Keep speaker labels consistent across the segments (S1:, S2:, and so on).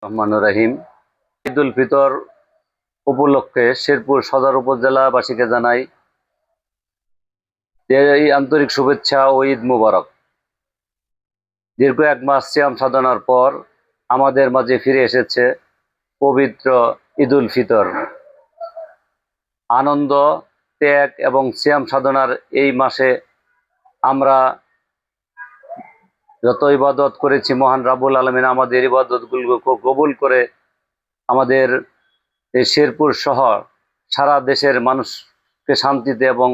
S1: রহমানুর রহিম। ঈদুল ফিতর উপলক্ষে শেরপুর সদর উপজেলাবাসীকে জানাই যে এই আন্তরিক শুভেচ্ছা ও ঈদ মুবারক। দীর্ঘ এক মাস সিয়াম সাধনার পর আমাদের মাঝে ফিরে এসেছে পবিত্র ঈদুল ফিতর। আনন্দ, ত্যাগ এবং সিয়াম সাধনার এই মাসে আমরা যত ইবাদত করেছি, মহান রাব্বুল আলামিন আমাদের ইবাদতগুলোকে কবুল করে আমাদের এই শেরপুর শহর সারা দেশের মানুষকে শান্তিতে এবং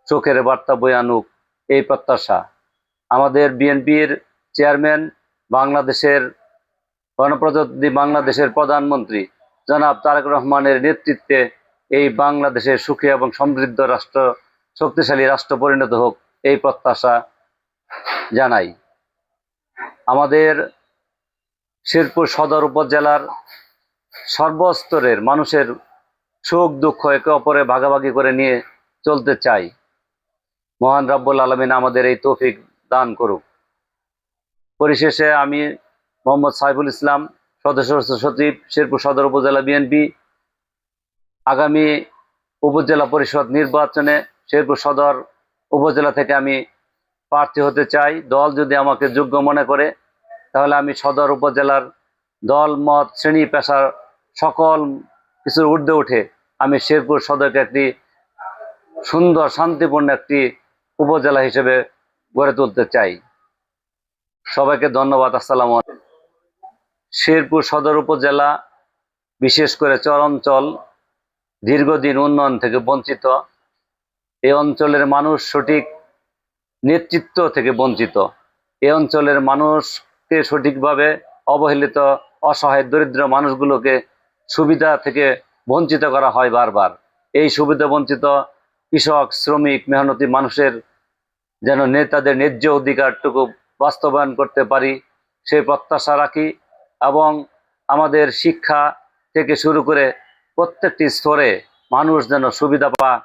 S1: চোখের বার্তা বয়ে আনুক, এই প্রত্যাশা। আমাদের বিএনপির চেয়ারম্যান, বাংলাদেশের গণপ্রজাতন্ত্রী বাংলাদেশের প্রধানমন্ত্রী জনাব তারেক রহমানের নেতৃত্বে এই বাংলাদেশের সুখী এবং সমৃদ্ধ রাষ্ট্র, শক্তিশালী রাষ্ট্র পরিণত হোক, এই প্রত্যাশা জানাই। আমাদের শেরপুর সদর উপজেলার সর্বস্তরের মানুষের সুখ দুঃখ একে অপরে ভাগাভাগি করে নিয়ে চলতে চাই। মহান রাব্বুল আলামিন আমাদের এই তৌফিক দান করুক। পরিশেষে আমি মোহাম্মদ সাইফুল ইসলাম, সদস্য সচিব, শেরপুর সদর উপজেলা বিএনপি, আগামী উপজেলা পরিষদ নির্বাচনে শেরপুর সদর উপজেলা থেকে আমি প্রার্থী হতে চাই। দল যদি আমাকে যোগ্য মনে করে তাহলে আমি সদর উপজেলার দল মত শ্রেণী পেশার সকল কিছুর ঊর্ধ্বে উঠে আমি শেরপুর সদরকে একটি সুন্দর শান্তিপূর্ণ একটি উপজেলা হিসেবে গড়ে তুলতে চাই। সবাইকে ধন্যবাদ। আসসালামু আলাইকুম। শেরপুর সদর উপজেলা বিশেষ করে চর অঞ্চল দীর্ঘদিন উন্নয়ন থেকে বঞ্চিত। এই অঞ্চলের মানুষ সঠিক নেতৃত্ব থেকে বঞ্চিত। এই অঞ্চলের মানুষকে সঠিকভাবে অবহেলিত, অসহায় দরিদ্র মানুষগুলোকে সুবিধা থেকে বঞ্চিত করা হয় বারবার। এই সুবিধা বঞ্চিত কৃষক, শ্রমিক, মেহনতি মানুষের যেন নেতাদের ন্যায্য অধিকারটুকু বাস্তবায়ন করতে পারি সেই প্রত্যাশা রাখি। এবং আমাদের শিক্ষা থেকে শুরু করে প্রত্যেকটি স্তরে মানুষ যেন সুবিধা পায়,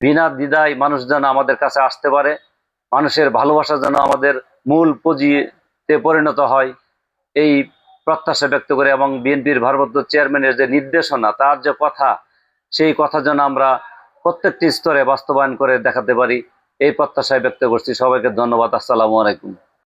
S1: বিনা দ্বিধায় মানুষ যেন আমাদের কাছে আসতে পারে, মানুষের ভালোবাসা যেন আমাদের মূল পুঁজিতে পরিণত হয়, এই প্রত্যাশা ব্যক্ত করে এবং বিএনপির ভারপ্রাপ্ত চেয়ারম্যানের যে নির্দেশনা, তার যে কথা, সেই কথা যেন আমরা প্রত্যেকটি স্তরে বাস্তবায়ন করে দেখাতে পারি, এই প্রত্যাশায় ব্যক্ত করছি। সবাইকে ধন্যবাদ। আসসালামু আলাইকুম।